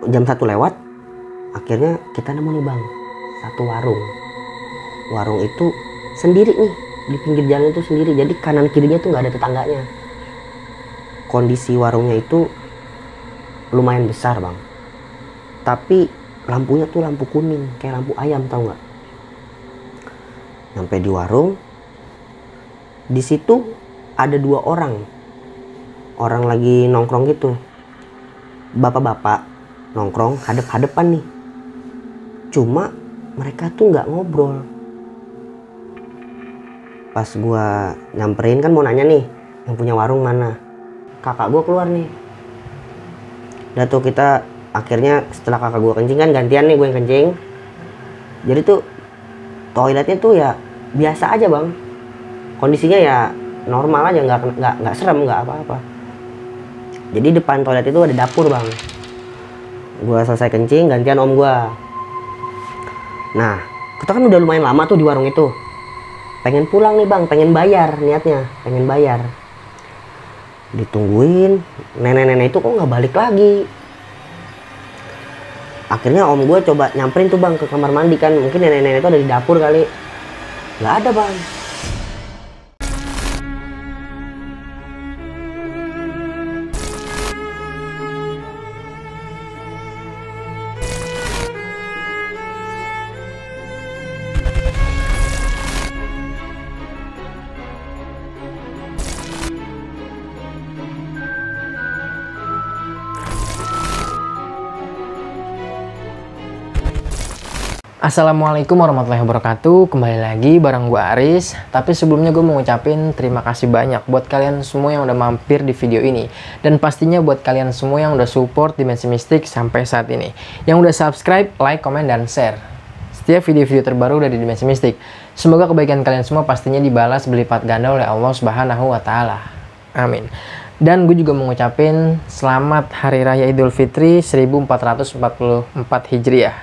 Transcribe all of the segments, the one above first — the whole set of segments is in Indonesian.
jam 1 lewat, akhirnya kita nemu nih bang, satu warung. Warung itu sendiri nih, di pinggir jalan itu sendiri, jadi kanan kirinya tuh nggak ada tetangganya. Kondisi warungnya itu lumayan besar bang, tapi lampunya tuh lampu kuning, kayak lampu ayam, tau nggak? Sampai di warung, di situ ada 2 orang lagi nongkrong gitu, bapak-bapak nongkrong hadep-hadepan nih. Cuma mereka tuh nggak ngobrol. Pas gua nyamperin kan mau nanya nih, yang punya warung mana? Kakak gua keluar nih. Udah tuh kita akhirnya setelah kakak gua kencing kan gantian nih gue yang kencing. Jadi tuh toiletnya tuh ya biasa aja bang. Kondisinya ya normal aja, nggak serem, nggak apa-apa. Jadi depan toilet itu ada dapur bang. Gua selesai kencing gantian om gua. Nah kita kan udah lumayan lama tuh di warung itu. Pengen pulang nih bang, pengen bayar, niatnya pengen bayar. Ditungguin, nenek-nenek itu kok nggak balik lagi. Akhirnya om gue coba nyamperin tuh bang ke kamar mandi kan, mungkin nenek-nenek itu ada di dapur kali. Nggak ada bang. Assalamualaikum warahmatullahi wabarakatuh. Kembali lagi bareng gue Aris. Tapi sebelumnya gue mau ngucapin terima kasih banyak buat kalian semua yang udah mampir di video ini. Dan pastinya buat kalian semua yang udah support Dimensi Mistik sampai saat ini. Yang udah subscribe, like, komen, dan share setiap video-video terbaru dari Dimensi Mistik. Semoga kebaikan kalian semua pastinya dibalas berlipat ganda oleh Allah Subhanahu wa Ta'ala. Amin. Dan gue juga mau ngucapin selamat Hari Raya Idul Fitri 1444 Hijriah.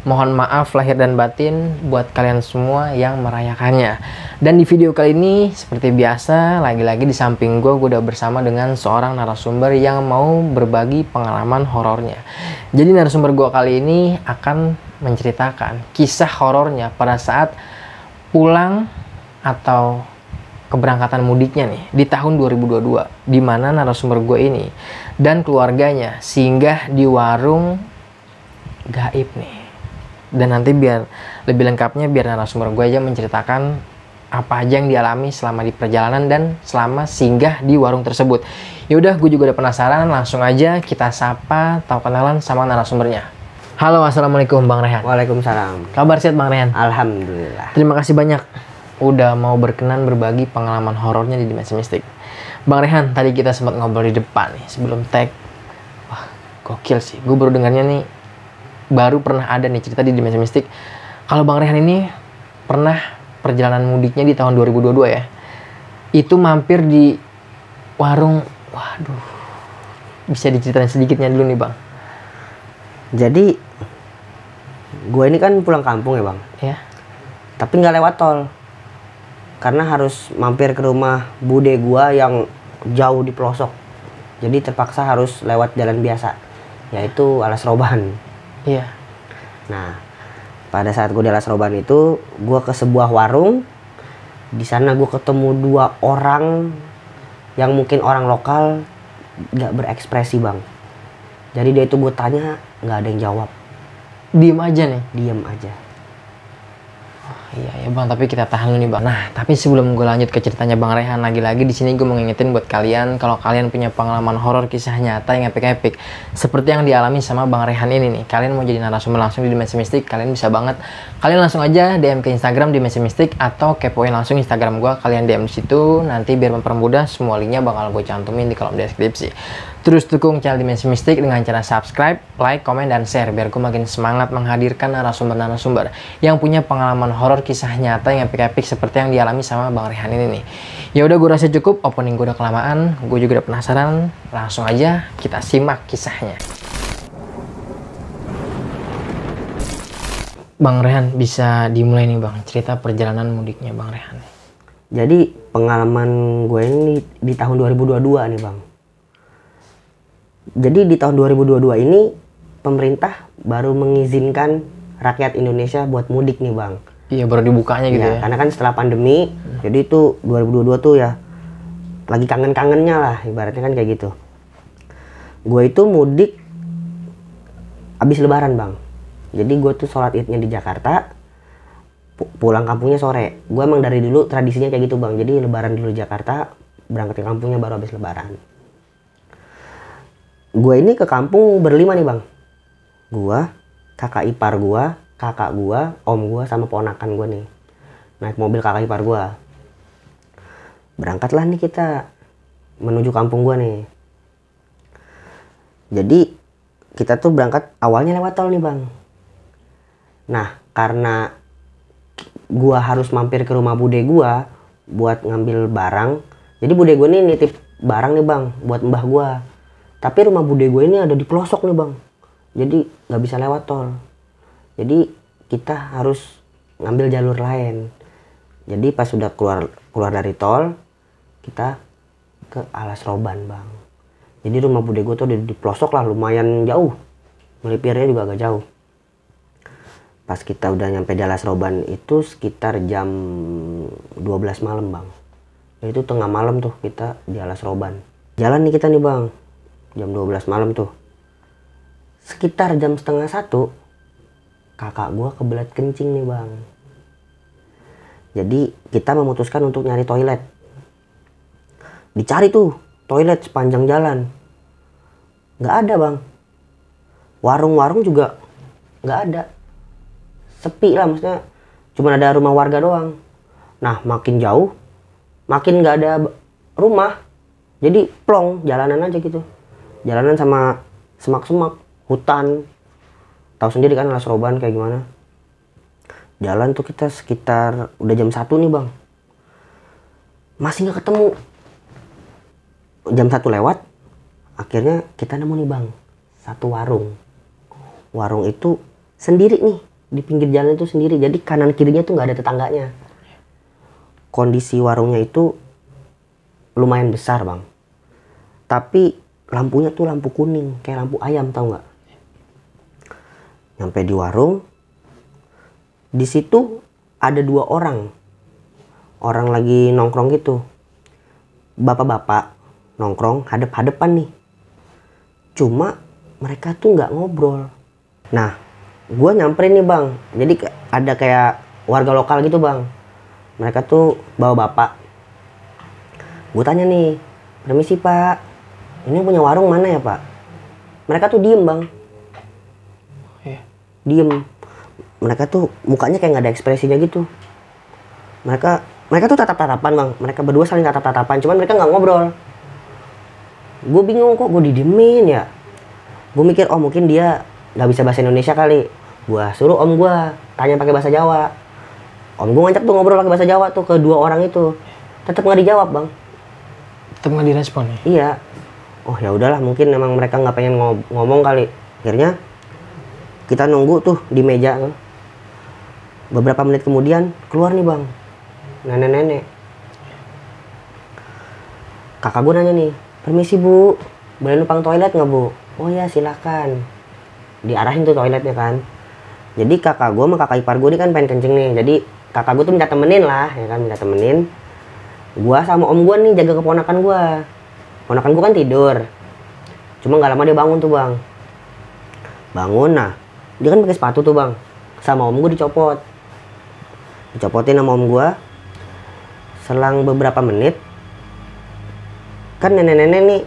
Mohon maaf lahir dan batin buat kalian semua yang merayakannya. Dan di video kali ini seperti biasa, lagi-lagi di samping gue udah bersama dengan seorang narasumber yang mau berbagi pengalaman horornya. Jadi narasumber gue kali ini akan menceritakan kisah horornya pada saat pulang atau keberangkatan mudiknya nih di tahun 2022, di mana narasumber gue ini dan keluarganya singgah di warung gaib nih. Dan nanti biar lebih lengkapnya biar narasumber gue aja menceritakan apa aja yang dialami selama di perjalanan dan selama singgah di warung tersebut. Yaudah, gue juga udah penasaran, langsung aja kita sapa atau kenalan sama narasumbernya. Halo, assalamualaikum Bang Rehan. Waalaikumsalam. Kabar sehat Bang Rehan? Alhamdulillah. Terima kasih banyak udah mau berkenan berbagi pengalaman horornya di Dimensi Mistik. Bang Rehan, tadi kita sempat ngobrol di depan nih sebelum tag. Wah, gokil sih. Gue baru dengarnya nih, baru pernah ada nih cerita di Dimensi Mistik. Kalau Bang Rehan ini pernah perjalanan mudiknya di tahun 2022 ya. Itu mampir di warung, waduh. Bisa diceritain sedikitnya dulu nih Bang. Jadi gue ini kan pulang kampung ya bang. Ya. Tapi nggak lewat tol. Karena harus mampir ke rumah bude gua yang jauh di pelosok. Jadi terpaksa harus lewat jalan biasa, yaitu Alas Roban. Iya. Nah, pada saat gua di Alas Roban itu, gua ke sebuah warung. Di sana gua ketemu 2 orang yang mungkin orang lokal, nggak berekspresi bang. Jadi dia itu gua tanya, nggak ada yang jawab. Diem aja nih. Diem aja. Iya ya Bang, tapi kita tahan dulu nih Bang. Nah, tapi sebelum gue lanjut ke ceritanya Bang Rehan, lagi-lagi di sini gue mau ngingetin buat kalian kalau kalian punya pengalaman horor kisah nyata yang epic-epic seperti yang dialami sama Bang Rehan ini nih. Kalian mau jadi narasumber langsung di Dimensi Mistik, kalian bisa banget. Kalian langsung aja DM ke Instagram Dimensi Mistik atau kepoin langsung Instagram gue, kalian DM di situ. Nanti biar mempermudah, semua linknya bakal gue cantumin di kolom deskripsi. Terus dukung channel Dimensi Mistik dengan cara subscribe, like, komen, dan share biar gue makin semangat menghadirkan narasumber-narasumber yang punya pengalaman horor kisah nyata yang epic-epic seperti yang dialami sama Bang Rehan ini nih. Ya udah, gue rasa cukup, opening gue udah kelamaan, gue juga udah penasaran, langsung aja kita simak kisahnya. Bang Rehan, bisa dimulai nih Bang, cerita perjalanan mudiknya Bang Rehan. Jadi pengalaman gue ini di tahun 2022 nih bang. Jadi di tahun 2022 ini pemerintah baru mengizinkan rakyat Indonesia buat mudik nih bang. Iya, baru dibukanya gitu ya. Karena kan setelah pandemi, jadi itu 2022 tuh ya lagi kangen-kangennya lah, ibaratnya kan kayak gitu. Gue itu mudik abis lebaran bang. Jadi gue tuh sholat idnya di Jakarta, pulang kampungnya sore. Gue emang dari dulu tradisinya kayak gitu bang. Jadi lebaran dulu di Jakarta, berangkat ke kampungnya baru abis lebaran. Gue ini ke kampung berlima nih bang. Gue, kakak ipar gue, kakak gue, om gue, sama ponakan gue nih. Naik mobil kakak ipar gue. Berangkatlah nih kita menuju kampung gue nih. Jadi kita tuh berangkat awalnya lewat tol nih bang. Nah karena gue harus mampir ke rumah bude gue buat ngambil barang. Jadi bude gue nih nitip barang nih bang buat mbah gue. Tapi rumah bude gue ini ada di pelosok nih bang. Jadi nggak bisa lewat tol. Jadi kita harus ngambil jalur lain. Jadi pas sudah keluar dari tol, kita ke Alas Roban bang. Jadi rumah bude gue tuh di pelosok lah, lumayan jauh. Melipirnya juga agak jauh. Pas kita udah nyampe di Alas Roban itu sekitar jam 12 malam bang. Itu tengah malam tuh kita di Alas Roban. Jalan nih kita nih bang, jam 12 malam tuh. Sekitar jam setengah 1, kakak gue kebelet kencing nih bang. Jadi kita memutuskan untuk nyari toilet. Dicari tuh toilet sepanjang jalan. Nggak ada bang. Warung-warung juga nggak ada. Sepi lah maksudnya. Cuma ada rumah warga doang. Nah makin jauh, makin nggak ada rumah. Jadi plong, jalanan aja gitu. Jalanan sama semak-semak, hutan. Tahu sendiri kan Alas Roban kayak gimana. Jalan tuh kita sekitar udah jam 1 nih bang. Masih nggak ketemu. Jam 1 lewat, akhirnya kita nemu nih bang, satu warung. Warung itu sendiri nih, di pinggir jalan itu sendiri. Jadi kanan kirinya tuh nggak ada tetangganya. Kondisi warungnya itu lumayan besar bang. Tapi lampunya tuh lampu kuning, kayak lampu ayam, tau nggak? Nyampe di warung, di situ ada 2 orang. Orang lagi nongkrong gitu. Bapak-bapak nongkrong hadep-hadepan nih. Cuma mereka tuh nggak ngobrol. Nah, gue nyamperin nih bang. Jadi ada kayak warga lokal gitu bang. Mereka tuh bawa bapak. Gue tanya nih, permisi pak, ini punya warung mana ya pak? Mereka tuh diem bang. Diem. Mereka tuh mukanya kayak nggak ada ekspresinya gitu. Mereka tuh tatap-tatapan bang. Mereka berdua saling tatap-tatapan. Cuman mereka nggak ngobrol. Gue bingung kok gue didiemin ya. Gue mikir oh mungkin dia nggak bisa bahasa Indonesia kali. Gue suruh om gue tanya pakai bahasa Jawa. Om gue ngajak tuh ngobrol pakai bahasa Jawa tuh ke 2 orang itu. Tetap nggak dijawab bang. Tetap nggak direspon ya? Iya. Oh ya udahlah mungkin memang mereka nggak pengen ngomong kali. Akhirnya kita nunggu tuh di meja. Beberapa menit kemudian keluar nih bang, nenek-nenek. Kakak gue nanya nih, permisi bu, boleh numpang toilet nggak bu? Oh ya silakan. Diarahin tuh toiletnya kan. Jadi kakak gue sama kakak ipar gue ini kan pengen kencing nih. Jadi kakak gue tuh minta temenin lah, ya kan, minta temenin. Gue sama om gue nih jaga keponakan gue. Keponakan gue kan tidur. Cuma nggak lama dia bangun tuh bang. Bangun, nah dia kan pakai sepatu tuh bang. Sama om gue dicopot. Dicopotin sama om gue. Selang beberapa menit, kan nenek-nenek nih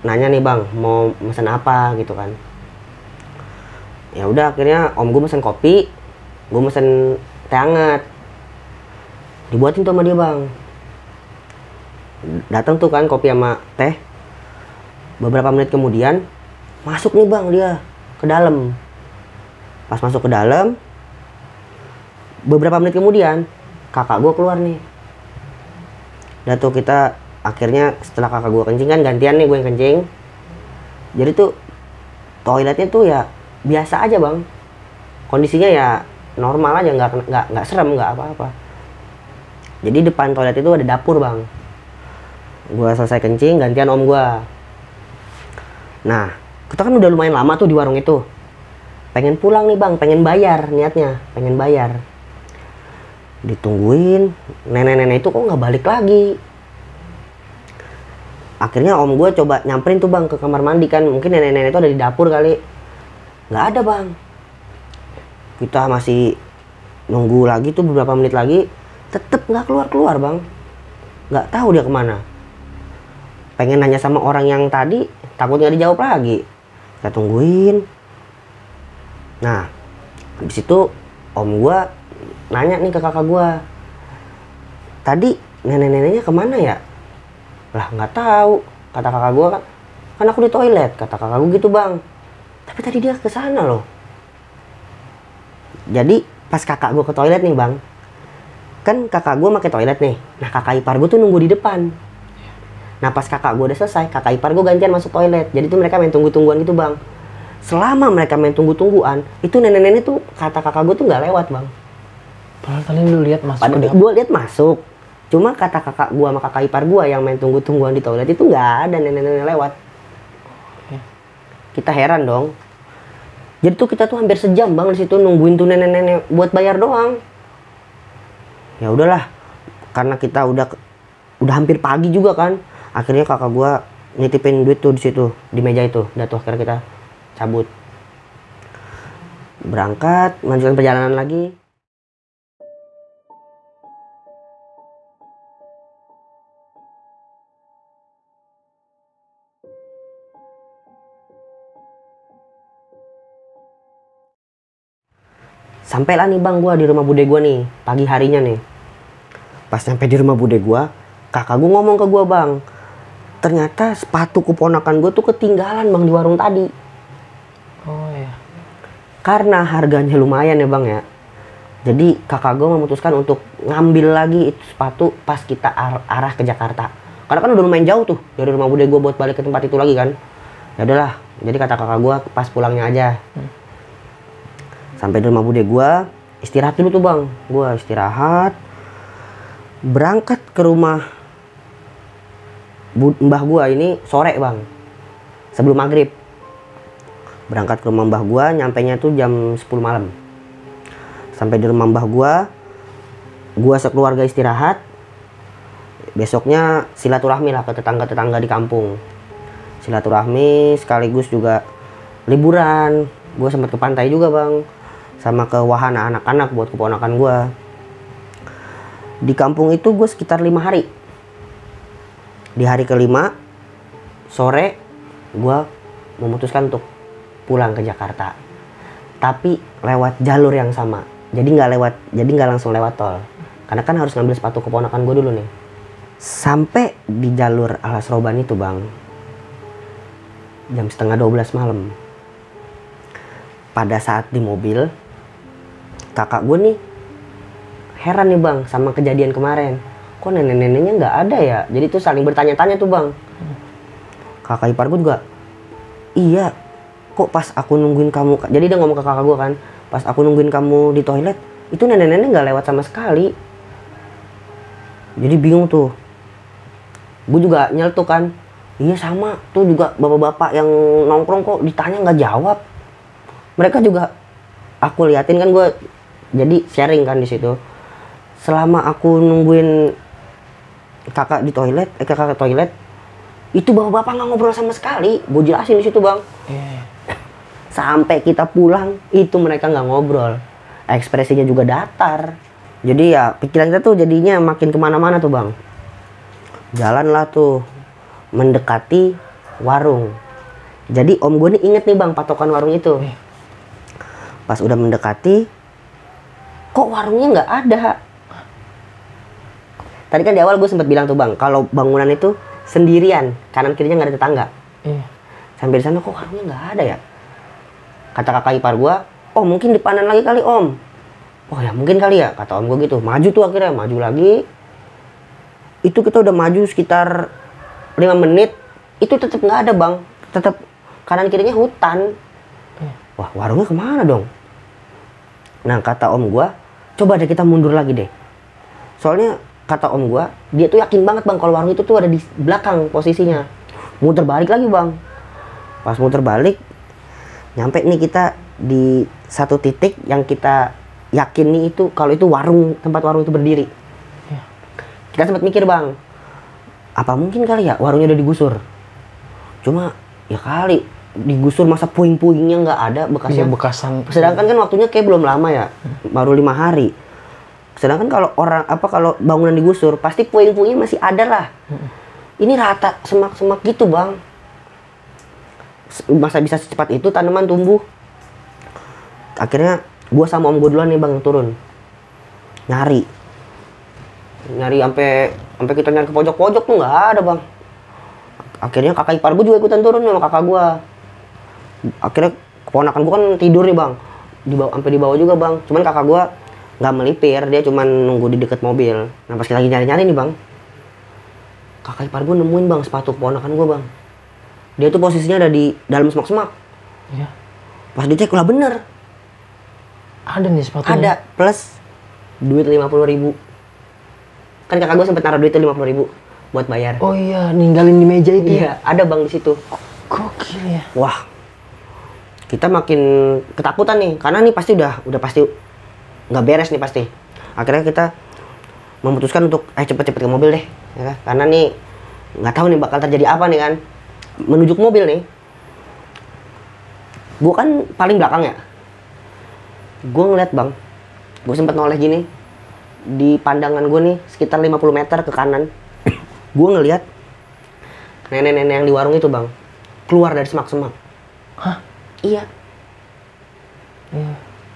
nanya nih bang, mau pesan apa gitu kan. Ya udah akhirnya om gue pesen kopi, gue pesen teh hangat. Dibuatin tuh sama dia bang. Datang tuh kan kopi sama teh. Beberapa menit kemudian masuk nih bang dia ke dalam. Pas masuk ke dalam, beberapa menit kemudian kakak gue keluar nih. Udah tuh kita akhirnya setelah kakak gue kencing kan gantian nih gue yang kencing. Jadi tuh toiletnya tuh ya biasa aja bang. Kondisinya ya normal aja, nggak serem, nggak apa-apa. Jadi depan toilet itu ada dapur bang. Gue selesai kencing gantian om gue. Nah kita kan udah lumayan lama tuh di warung itu. pengen pulang nih bang, pengen bayar niatnya, pengen bayar. Ditungguin, nenek-nenek itu kok nggak balik lagi. Akhirnya om gue coba nyamperin tuh bang ke kamar mandi kan, mungkin nenek-nenek itu ada di dapur kali. Nggak ada bang. Kita masih nunggu lagi tuh beberapa menit lagi, tetep nggak keluar-keluar bang. Nggak tahu dia kemana. Pengen nanya sama orang yang tadi, takut nggak dijawab lagi. Kita tungguin. Nah, habis itu om gue nanya nih ke kakak gue, tadi nenek-neneknya kemana ya? Lah nggak tahu, kata kakak gue kan aku di toilet, kata kakak gue gitu bang. Tapi tadi dia ke sana loh. Jadi pas kakak gue ke toilet nih bang, kan kakak gue pakai toilet nih. Nah kakak ipar gue tuh nunggu di depan. Nah pas kakak gue udah selesai, kakak ipar gue gantian masuk toilet. Jadi tuh mereka main tunggu-tungguan gitu bang. Selama mereka main tunggu-tungguan, itu nenek-nenek tuh kata kakak gue tuh nggak lewat bang. Padahal tadi lu lihat masuk. Padahal gue lihat masuk. Cuma kata kakak gue sama kakak ipar gue yang main tunggu-tungguan di toilet itu nggak ada nenek-nenek lewat. Kita heran dong. Jadi tuh kita tuh hampir sejam bang di situ nungguin tuh nenek-nenek buat bayar doang. Ya udahlah, karena kita udah hampir pagi juga kan. Akhirnya kakak gue nitipin duit tuh di situ, di meja itu. Udah tuh akhirnya kita cabut. Berangkat, melanjutkan perjalanan lagi. Sampailah nih bang gue di rumah bude gue nih, pagi harinya nih. Pas sampai di rumah bude gue, kakak gue ngomong ke gue bang, ternyata sepatu keponakan gue tuh ketinggalan bang di warung tadi. Oh iya. Karena harganya lumayan ya bang ya. Jadi kakak gue memutuskan untuk ngambil lagi itu sepatu pas kita arah ke Jakarta. Karena kan udah lumayan jauh tuh dari rumah bude gue buat balik ke tempat itu lagi kan. Ya udahlah, jadi kata kakak gue pas pulangnya aja. Sampai di rumah bude gue, istirahat dulu tuh bang. Gue istirahat, berangkat ke rumah mbah gue ini sore bang, sebelum maghrib. Berangkat ke rumah mbah gue, nyampainya tuh jam 10 malam. Sampai di rumah mbah gue sekeluarga istirahat. Besoknya silaturahmi lah ke tetangga-tetangga di kampung. Silaturahmi sekaligus juga liburan. Gue sempat ke pantai juga bang, sama ke wahana anak-anak buat keponakan gue. Di kampung itu gue sekitar 5 hari. Di hari kelima sore gue memutuskan untuk pulang ke Jakarta, tapi lewat jalur yang sama. Jadi nggak langsung lewat tol, karena kan harus ngambil sepatu keponakan gue dulu nih. Sampai di jalur Alas Roban itu bang, jam setengah 12 malam. Pada saat di mobil, kakak gue nih heran nih bang sama kejadian kemarin. Kok nenek-neneknya nggak ada ya? Jadi tuh saling bertanya-tanya tuh bang. Kakak ipar gue juga, iya, kok pas aku nungguin kamu, jadi dia ngomong ke kakak gue kan, pas aku nungguin kamu di toilet, itu nenek-nenek nggak lewat sama sekali. Jadi bingung tuh. Gue juga nyeletuk kan, iya sama, tuh juga bapak-bapak yang nongkrong kok ditanya nggak jawab. Mereka juga, aku liatin kan, gue jadi sharing kan di situ. Selama aku nungguin kakak di toilet, kakak ke toilet, itu bapak-bapak nggak ngobrol sama sekali. Gue jelasin di situ bang. Sampai kita pulang, itu mereka nggak ngobrol. Ekspresinya juga datar. Jadi ya pikiran kita tuh jadinya makin kemana-mana tuh bang. Jalanlah tuh mendekati warung. Jadi om gue nih inget nih bang patokan warung itu. Pas udah mendekati, kok warungnya nggak ada. Tadi kan di awal gue sempat bilang tuh bang, kalau bangunan itu sendirian, kanan kirinya nggak ada tetangga. Sampai di sana kok warungnya nggak ada ya. Kata kakak ipar gue, oh mungkin depanan lagi kali om. Oh ya mungkin kali ya, kata om gue gitu. Maju tuh akhirnya, maju lagi. Itu kita udah maju sekitar 5 menit, itu tetap nggak ada bang. Tetap kanan kirinya hutan. Wah warungnya kemana dong? Nah kata om gue, coba deh kita mundur lagi deh. Soalnya kata om gue, dia tuh yakin banget bang kalau warung itu tuh ada di belakang posisinya. Muter balik lagi bang. Pas muter balik, nyampe nih kita di satu titik yang kita yakini itu kalau itu tempat warung itu berdiri. Kita sempat mikir bang, apa mungkin kali ya warungnya udah digusur? Cuma ya kali digusur masa puing-puingnya nggak ada bekasnya. Iya, bekasan. Sedangkan kan waktunya kayak belum lama ya, baru 5 hari. Sedangkan kalau kalau bangunan digusur pasti puing-puingnya masih ada lah. Ini rata semak-semak gitu bang. Masa bisa secepat itu tanaman tumbuh? Akhirnya gua sama om gue duluan nih bang turun nyari sampai kita nyari ke pojok-pojok tuh nggak ada bang. Akhirnya kakak ipar gue juga ikutan turun sama kakak gua. Akhirnya keponakan gua kan tidur nih bang, sampai di bawah juga bang. Cuman kakak gua nggak melipir, dia cuman nunggu di deket mobil. Nah pas kita lagi nyari-nyari nih bang, kakak ipar gue nemuin bang sepatu keponakan gue bang. Dia tuh posisinya ada di dalam semak-semak. Iya. Pas dicek lah bener. Ada nih sepatunya. Ada plus duit 50.000. Kan kakak gue sempet naruh duitnya 50.000 buat bayar. Oh iya, ninggalin di meja itu. Iya, ada bang di situ. Gokil ya. Wah, kita makin ketakutan nih, karena nih pasti udah pasti nggak beres nih pasti. Akhirnya kita memutuskan untuk cepet-cepet ke mobil deh, ya kan? Karena nih nggak tahu nih bakal terjadi apa nih kan. Menuju ke mobil nih, gue kan paling belakang ya. Gue ngeliat bang, gue sempet noleh gini di pandangan gue nih sekitar 50 meter ke kanan. Gue ngeliat nenek-nenek yang di warung itu bang keluar dari semak-semak. Hah? Iya.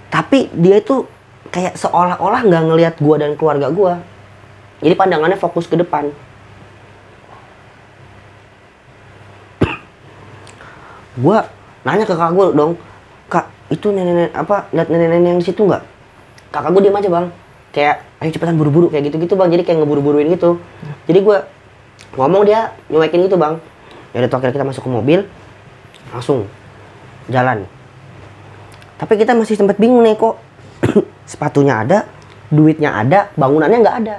Tapi dia itu kayak seolah-olah nggak ngelihat gue dan keluarga gue. Jadi pandangannya fokus ke depan. Gue nanya ke kakak gue dong, kak itu nenek-nenek lihat nenek-nenek yang di situ nggak? Kakak gue diem aja bang, kayak ayo cepetan buru-buru kayak gitu-gitu bang. Jadi kayak ngeburu-buruin gitu. Jadi gue ngomong dia nyuekin gitu bang. Ya udah akhirnya kita masuk ke mobil, langsung jalan. Tapi kita masih sempat bingung nih kok sepatunya ada, duitnya ada, bangunannya nggak ada.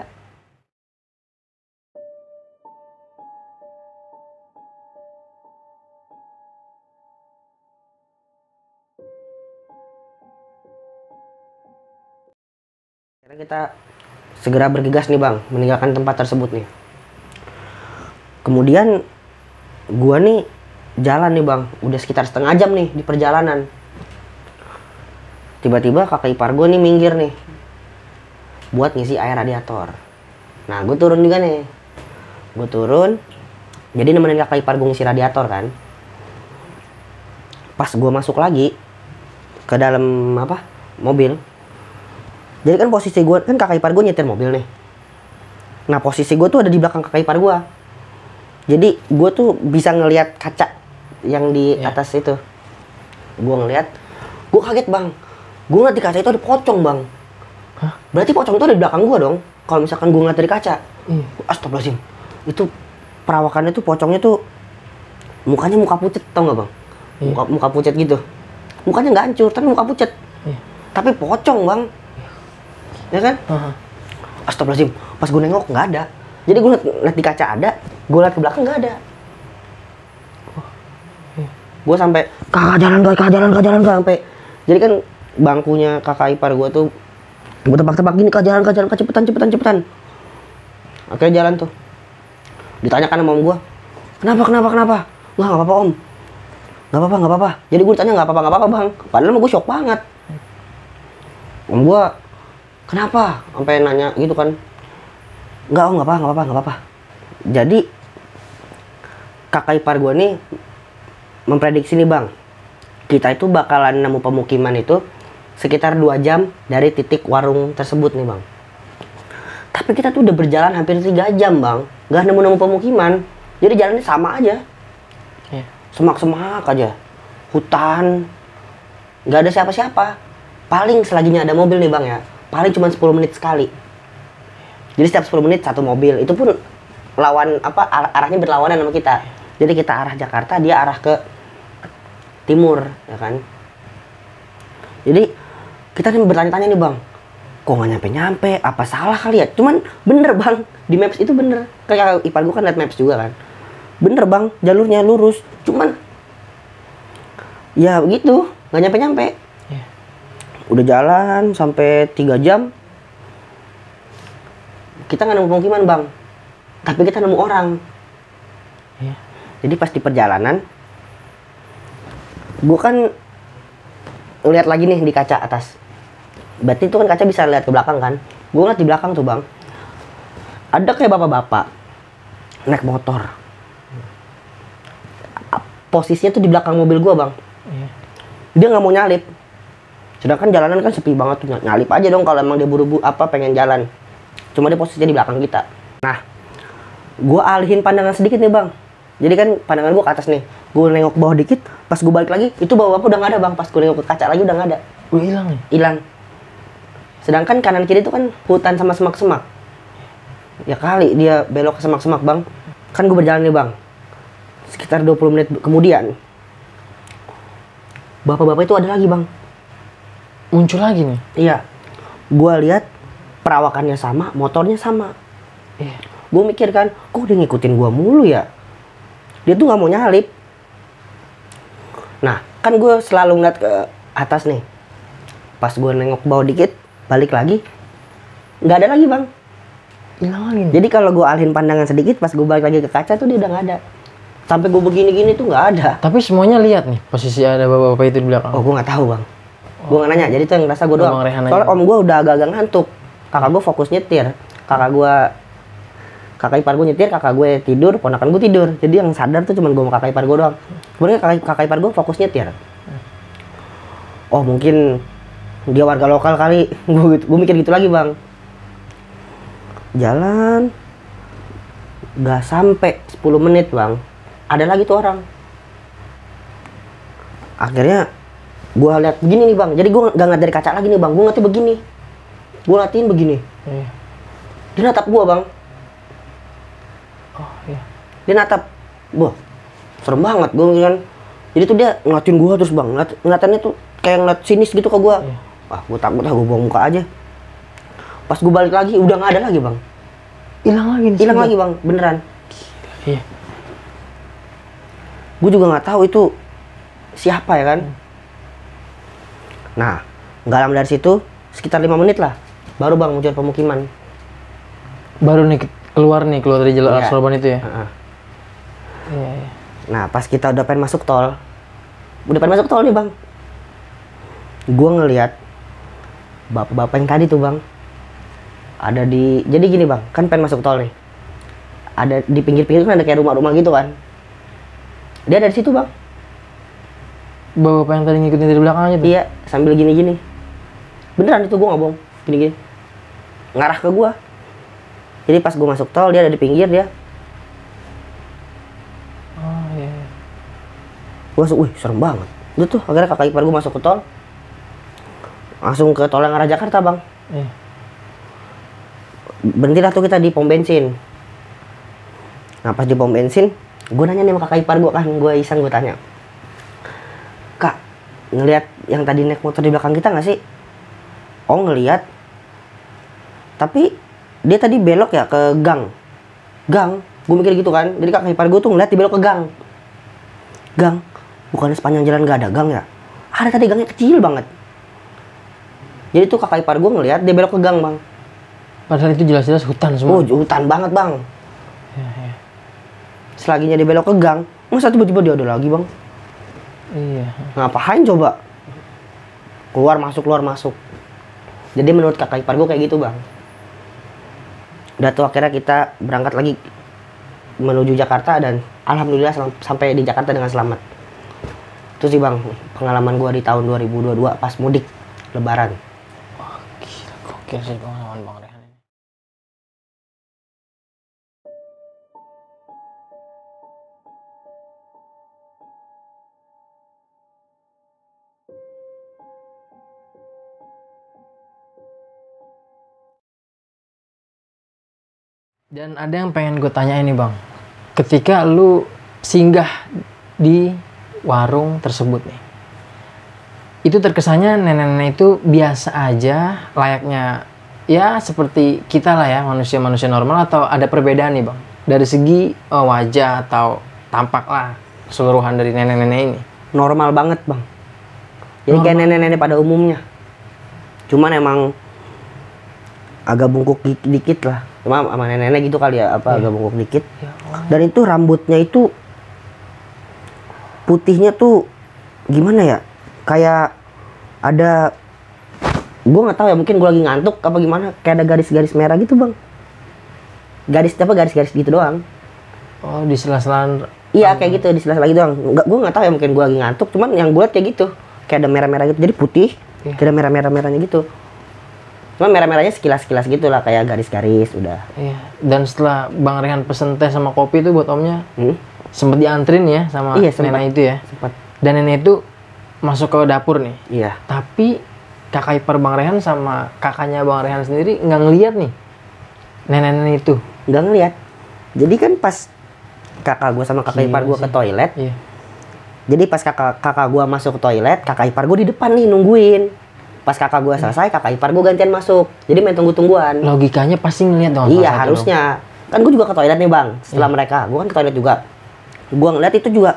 Akhirnya kita segera bergegas nih bang, meninggalkan tempat tersebut nih. Kemudian gua nih jalan nih bang, udah sekitar setengah jam nih di perjalanan. Tiba-tiba kakak ipar gue nih minggir nih buat ngisi air radiator. Nah gue turun juga nih, gue turun jadi nemenin kakak ipar gue ngisi radiator kan. Pas gue masuk lagi ke dalam mobil, jadi kan posisi gue kan kakak ipar gue nyetir mobil nih. Nah posisi gue tuh ada di belakang kakak ipar gue, jadi gue tuh bisa ngelihat kaca yang di atas itu. Gue ngeliat, gue kaget bang. Gue ngeliat di kaca itu ada pocong bang. Hah? Berarti pocong itu ada di belakang gue dong. Kalau misalkan gue ngeliat dari kaca. Astagfirullahaladzim. Itu perawakannya tuh pocongnya tuh mukanya muka pucet, tau gak bang? Muka pucet gitu. Mukanya nggak hancur, tapi muka pucet. Tapi pocong bang. Ya kan? Astagfirullahaladzim. Pas gue nengok nggak ada. Jadi gue ngeliat di kaca ada, gue liat ke belakang nggak ada. Gue sampai kakak jalan sampai. Jadi kan bangkunya kakak ipar gue tuh gue tebak-tebak gini, kak jalan cepetan. Akhirnya jalan tuh. Ditanyakan sama om gue, kenapa? Wah nggak apa-apa om, nggak apa-apa. Jadi gue ditanya nggak apa-apa bang. Padahal gue shock banget. Om gue, kenapa? Sampai nanya gitu kan. Nggak om, nggak apa-apa. Jadi kakak ipar gue nih memprediksi nih bang, kita itu bakalan nemu pemukiman itu sekitar 2 jam dari titik warung tersebut nih bang. Tapi kita tuh udah berjalan hampir 3 jam bang, nggak nemu pemukiman. Jadi jalannya sama aja, semak-semak aja, hutan, nggak ada siapa-siapa. Paling selaginya ada mobil nih bang ya, paling cuma 10 menit sekali. Jadi setiap 10 menit satu mobil, itu pun arahnya berlawanan sama kita. Jadi kita arah Jakarta, dia arah ke timur, ya kan. Jadi kita nih bertanya-tanya nih bang, kok nggak nyampe-nyampe, apa salah kali ya? Cuman bener bang, di maps itu bener. Kayak ipar gue kan liat maps juga kan. Bener bang, jalurnya lurus. Cuman ya begitu, nggak nyampe-nyampe. Udah jalan sampai 3 jam. Kita nggak nemu pemukiman bang. Tapi kita nemu orang. Iya. Jadi pas di perjalanan, gue kan lihat lagi nih di kaca atas. Berarti itu kan kaca bisa lihat ke belakang kan. Gue ngeliat di belakang tuh bang, ada kayak bapak-bapak naik motor. Posisinya tuh di belakang mobil gue bang. Iya. Dia nggak mau nyalip. Sedangkan jalanan kan sepi banget tuh. Nyalip aja dong kalau emang dia buru-buru pengen jalan. Cuma dia posisinya di belakang kita. Nah, gue alihin pandangan sedikit nih bang. Jadi kan pandangan gue ke atas nih. Gue nengok ke bawah dikit. Pas gue balik lagi, itu bapak-bapak udah nggak ada bang. Pas gue nengok ke kaca lagi udah nggak ada. Udah hilang nih. Hilang. Sedangkan kanan kiri itu kan hutan sama semak-semak. Ya kali dia belok ke semak-semak bang. Kan gue berjalan nih bang. Sekitar 20 menit kemudian, bapak-bapak itu ada lagi bang. Muncul lagi nih. Iya. Gue lihat perawakannya sama, motornya sama. Iya. Gue mikir kan, kok dia ngikutin gue mulu ya? Dia tuh nggak mau nyalip. Nah, kan gue selalu ngeliat ke atas nih. Pas gue nengok bawah dikit, balik lagi, nggak ada lagi bang. Hilang lagi nih. Jadi kalau gue alihin pandangan sedikit, pas gue balik lagi ke kaca tuh dia udah nggak ada. Sampai gue begini-gini tuh nggak ada. Tapi semuanya lihat nih posisi ada bapak-bapak itu di belakang. Oh, gue nggak tahu bang. Gue nggak nanya. Jadi tuh yang ngerasa gue doang. Bang Rehan aja. Soalnya om gue udah agak-agak ngantuk. Kakak gue fokus nyetir. Kakak ipar gue nyetir, kakak gue tidur, ponakan gue tidur. Jadi yang sadar tuh cuma gue sama kakak ipar gue doang. Kemudian kakak ipar gue fokus nyetir. Oh mungkin dia warga lokal kali. Gue mikir gitu lagi bang. Jalan nggak sampai 10 menit bang, ada lagi tuh orang. Akhirnya gue lihat begini nih bang. Jadi gue nggak ngeliat dari kaca lagi nih bang. Gue ngeliatnya begini. Gue latiin begini. Iya. Dia natap gue bang. Oh iya. Dia natap. Wah, serem banget gue kan. Jadi tuh dia ngeliatin gue terus bang. Ngeliatannya tuh kayak ngeliat sinis gitu ke gue. Iya. Wah, gue takut gue buang muka aja. Pas gue balik lagi, udah nggak ada lagi bang. Hilang lagi nih. Hilang lagi bang, beneran. Iya. Gue juga nggak tahu itu siapa ya kan. Nah, nggak lama dari situ, sekitar 5 menit lah, baru bang muncul pemukiman. Baru nih keluar dari jalan Iya. Sorban itu ya. Heeh. Iya, iya. Nah, pas kita udah pengen masuk tol, nih bang, gue ngeliat bapak-bapak yang tadi tuh bang, ada di, jadi gini bang, kan pengen masuk tol nih, ada di pinggir-pinggir kan ada kayak rumah-rumah gitu kan, dia ada di situ bang. Bapak yang tadi ngikutin dari belakang aja tuh. Iya, sambil gini-gini, beneran itu gue nggak bohong, gini-gini, ngarah ke gue. Jadi pas gue masuk tol dia ada di pinggir dia. Oh iya. Gue langsung, wih serem banget. Udah tuh, akhirnya kakak ipar gue masuk ke tol. Langsung ke tol yang arah Jakarta bang. Iya. Berhentilah tuh kita di pom bensin. Nah pas di pom bensin, gue nanya nih sama kakak ipar gue kan. Gue iseng gue tanya, Kak, ngelihat yang tadi naik motor di belakang kita gak sih? Oh ngelihat. Tapi dia tadi belok ya ke gang. Gue mikir gitu kan. Jadi kakak ipar gue tuh ngeliat dia belok ke gang. Bukannya sepanjang jalan gak ada gang ya? Ada tadi gangnya kecil banget. Jadi tuh kakak ipar gue ngeliat dia belok ke gang bang. Padahal itu jelas-jelas hutan semua. Oh hutan banget bang. Iya, iya. Selaginya dia belok ke gang, masa tiba-tiba dia ada lagi bang? Iya. Ngapain coba? Keluar masuk. Jadi menurut kakak ipar gue kayak gitu bang. Udah tuh akhirnya kita berangkat lagi menuju Jakarta dan alhamdulillah sampai di Jakarta dengan selamat. Itu sih bang pengalaman gue di tahun 2022 pas mudik Lebaran. Wah, gila, gokil sih pengalaman Bang Rehan ini. Dan ada yang pengen gue tanya ini bang, ketika lu singgah di warung tersebut nih, itu terkesannya nenek-nenek itu biasa aja, layaknya ya seperti kita lah ya, manusia-manusia normal, atau ada perbedaan nih bang dari segi wajah atau tampak lah keseluruhan dari nenek-nenek ini? Normal banget bang. Jadi kayak nenek-nenek pada umumnya. Cuman emang agak bungkuk dikit lah. Cuma sama nenek gitu kali ya, apa agak bungkuk dikit. Dan itu rambutnya itu putihnya tuh gimana ya? Kayak ada, gue nggak tahu ya, mungkin gue lagi ngantuk apa gimana, kayak ada garis-garis merah gitu bang. Garis-garis gitu doang. Oh, di sela-selaan. Iya kayak gitu, di sela-sela gitu doang. Gue nggak tahu ya, mungkin gue lagi ngantuk, cuman yang gue liat kayak gitu, kayak ada merah-merah gitu, jadi putih, kayak ada merahnya gitu. Cuma merah-merahnya sekilas gitu lah, kayak garis-garis udah. Iya. Dan setelah Bang Rehan pesen teh sama kopi itu buat omnya, sempet diantrin ya sama nenek itu ya. Sempat. Dan nenek itu masuk ke dapur nih. Iya. Tapi kakak ipar Bang Rehan sama kakaknya Bang Rehan sendiri nggak ngeliat nih nenek-nenek itu. Nggak ngeliat. Jadi kan pas kakak gue sama kakak ipar gue ke toilet. Iya. Jadi pas kakak gue masuk ke toilet, kakak ipar gue di depan nih nungguin. Pas kakak gue selesai, kakak ipar gue gantian masuk. Jadi main tunggu-tungguan. Logikanya pasti ngeliat dong. Iya harusnya. Kan gue juga ke toilet nih bang. Setelah mereka, gue kan ke toilet juga. Gue ngeliat itu juga.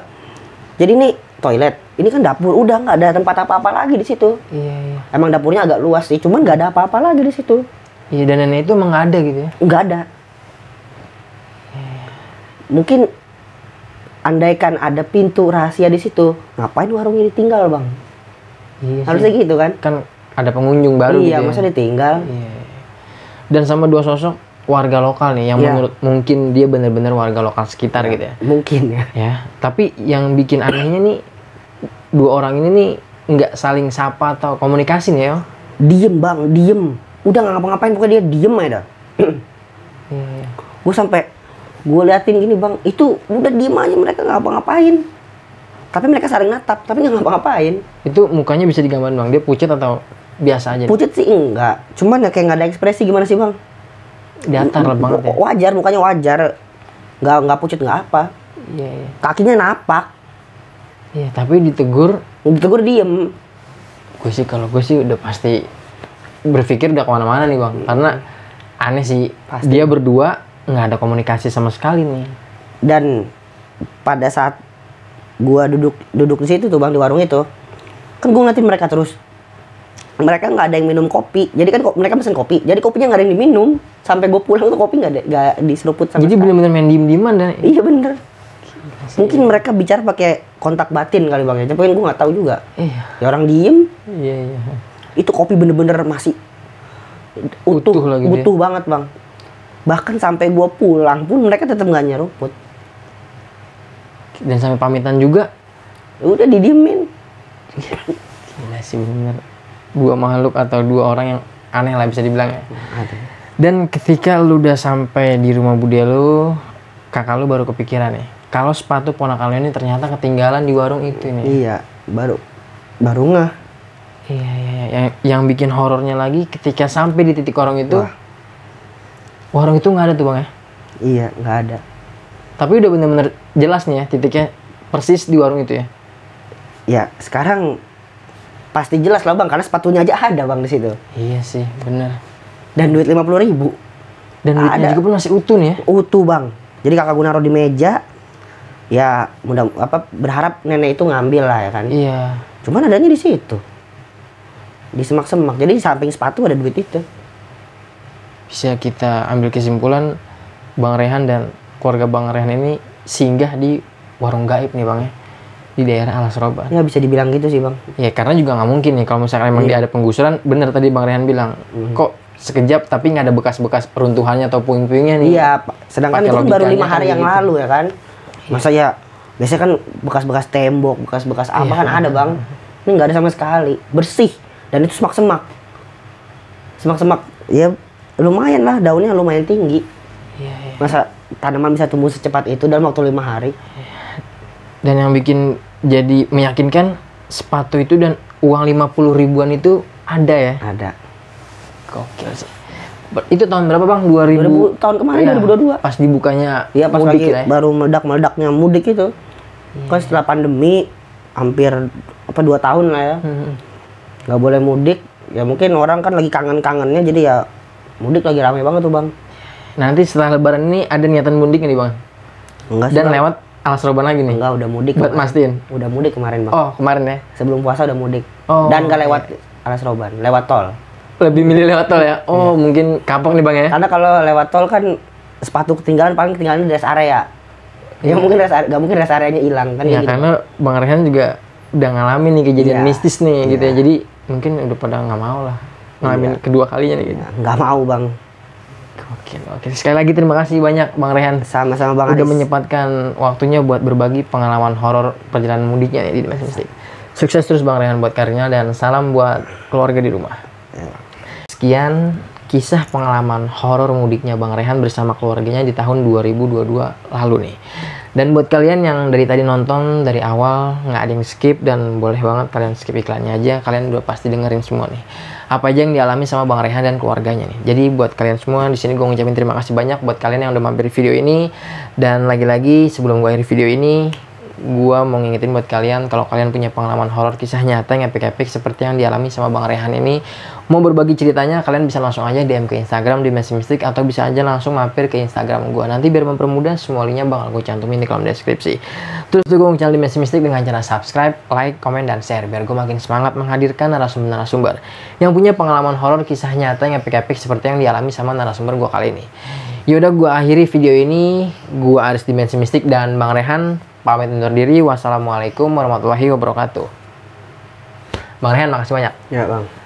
Jadi nih toilet, ini kan dapur, udah nggak ada tempat apa-apa lagi di situ. Iya. Emang dapurnya agak luas sih, cuman nggak ada apa-apa lagi di situ. Iya, dan nenek itu emang nggak ada gitu ya? Nggak ada. Mungkin andaikan ada pintu rahasia di situ, ngapain warungnya ditinggal bang? Iya. Harusnya gitu kan? Kan ada pengunjung baru iya, gitu. Iya, masa ditinggal? Iya. Dan sama dua sosok warga lokal nih yang menurut mungkin dia benar-benar warga lokal sekitar gitu ya. Mungkin ya. Ya, tapi yang bikin anehnya nih dua orang ini nih nggak saling sapa atau komunikasi nih ya. Diem bang, diem. Udah nggak ngapa-ngapain, pokoknya dia diem aja dah. Iya. Gue sampai gue liatin gini bang, itu udah diem aja, mereka nggak ngapa-ngapain. Tapi mereka saling natap, tapi nggak ngapa-ngapain. Itu mukanya bisa digambarin bang, dia pucat atau biasa aja? Pucat sih enggak, cuman ya kayak nggak ada ekspresi, gimana sih bang? Datar banget ya. Wajar, mukanya wajar, nggak pucat nggak apa. Iya, iya. Kakinya napak. Iya, tapi ditegur diem. Kalau gue sih udah pasti berpikir udah kemana-mana nih bang, karena aneh sih. Pasti. Dia berdua nggak ada komunikasi sama sekali nih. Dan pada saat gua duduk di situ tuh bang, di warung itu, kan gua ngeliatin mereka terus. Mereka nggak ada yang minum kopi, jadi kan mereka pesen kopi, jadi kopinya nggak ada yang diminum. Sampai gua pulang tuh kopi nggak diseruput sama. Jadi benar-benar main diem-dieman dan. Iya bener. Mungkin mereka bicara pakai kontak batin kali bang ya, tapi kan gua nggak tahu juga. Iya. Ya orang diem. Iya. Itu kopi bener-bener masih utuh banget bang. Bahkan sampai gua pulang pun mereka tetap nggak nyeruput. Dan sampai pamitan juga. Udah didiemin. Gila sih bener. Dua makhluk atau dua orang yang aneh lah bisa dibilang ya. Dan ketika lu udah sampai di rumah bude lu, kakak lu baru kepikiran nih, kalau sepatu ponakan lu ini ternyata ketinggalan di warung itu nih. Iya, baru ngeh. Iya. Yang bikin horornya lagi ketika sampai di titik warung itu. Warung itu nggak ada tuh bang ya? Iya, nggak ada. Tapi udah bener-bener jelas nih ya titiknya persis di warung itu ya? Ya, sekarang pasti jelas lah bang, karena sepatunya aja ada bang di situ. Iya sih, bener. Dan duit 50.000. Dan duitnya juga pun masih utuh nih ya? Utuh bang. Jadi kakak gue naruh di meja. Ya, berharap nenek itu ngambil lah ya kan? Iya. Cuman adanya di situ. Di semak-semak. Jadi di samping sepatu ada duit itu. Bisa kita ambil kesimpulan Bang Rehan dan keluarga Bang Rehan ini singgah di warung gaib nih bang ya, di daerah Alas Roban. Ya bisa dibilang gitu sih bang. Ya karena juga nggak mungkin nih kalau misalkan emang dia ada penggusuran. Bener tadi Bang Rehan bilang kok sekejap tapi nggak ada bekas-bekas peruntuhannya atau puing-puingnya nih. Iya, sedangkan itu baru 5 hari yang lalu ya kan. Masa ya biasanya kan bekas-bekas tembok, bekas-bekas apa kan ada bang. Ini nggak ada sama sekali, bersih. Dan itu semak-semak. Semak-semak ya lumayan lah, daunnya lumayan tinggi. Iya. Masa tanaman bisa tumbuh secepat itu dalam waktu 5 hari. Dan yang bikin jadi meyakinkan, sepatu itu dan uang 50 ribuan itu ada ya? Ada. Gokil sih. Itu tahun berapa bang? 2000 tahun kemarin ya, 2022. Pas dibukanya. Iya pas mudik lagi ya? baru meledak-meledaknya mudik itu. Kan setelah pandemi hampir 2 tahun lah ya. Nggak boleh mudik. Ya mungkin orang kan lagi kangen-kangennya, jadi ya mudik lagi ramai banget tuh bang. Nanti setelah lebaran ini ada niatan mudik nih bang? Enggak sih. Dan bang. lewat Alas Roban lagi nih? Enggak, udah mudik. Buat mastiin? Udah mudik kemarin bang. Oh kemarin ya? Sebelum puasa udah mudik. Oh, dan nggak lewat Alas Roban, lewat tol. Lebih milih lewat tol ya? Oh, mungkin kapok nih Bang ya? Karena kalau lewat tol kan sepatu ketinggalan paling ketinggalan di rest area. Ya mungkin gak mungkin rest areanya hilang kan Ya, gitu. karena Bang Rehan juga udah ngalamin nih kejadian Iya. mistis nih gitu ya. Iya. Jadi mungkin udah pada nggak mau lah ngalamin kedua kalinya nih gitu. Nggak mau Bang. Oke. Sekali lagi terima kasih banyak Bang Rehan. Sama-sama Bang Udah Aris. menyempatkan waktunya buat berbagi pengalaman horor perjalanan mudiknya nih di Dimensi Mistik. Sukses terus Bang Rehan buat karirnya dan salam buat keluarga di rumah. Sekian kisah pengalaman horor mudiknya Bang Rehan bersama keluarganya di tahun 2022 lalu nih. Dan buat kalian yang dari tadi nonton dari awal nggak ada yang skip, dan boleh banget kalian skip iklannya aja, kalian udah pasti dengerin semua nih apa aja yang dialami sama Bang Rehan dan keluarganya nih. Jadi buat kalian semua di sini gue ngucapin terima kasih banyak buat kalian yang udah mampir video ini. Dan lagi-lagi sebelum gue akhiri video ini, gue mau ngingetin buat kalian kalau kalian punya pengalaman horor kisah nyata yang epic-epic seperti yang dialami sama Bang Rehan ini, mau berbagi ceritanya, kalian bisa langsung aja DM ke Instagram Dimensi Mistik, atau bisa aja langsung mampir ke Instagram gue. Nanti biar mempermudah, semua linknya bakal gue cantumin di kolom deskripsi. Terus dukung channel Dimensi Mistik dengan cara subscribe, like, komen, dan share biar gue makin semangat menghadirkan narasumber-narasumber yang punya pengalaman horor kisah nyata yang epic-epic seperti yang dialami sama narasumber gue kali ini. Yaudah, gue akhiri video ini. Gue Aris Dimensi Mistik dan Bang Rehan pamit undur diri. Wassalamualaikum warahmatullahi wabarakatuh. Bang Rehan, makasih banyak. Ya Bang.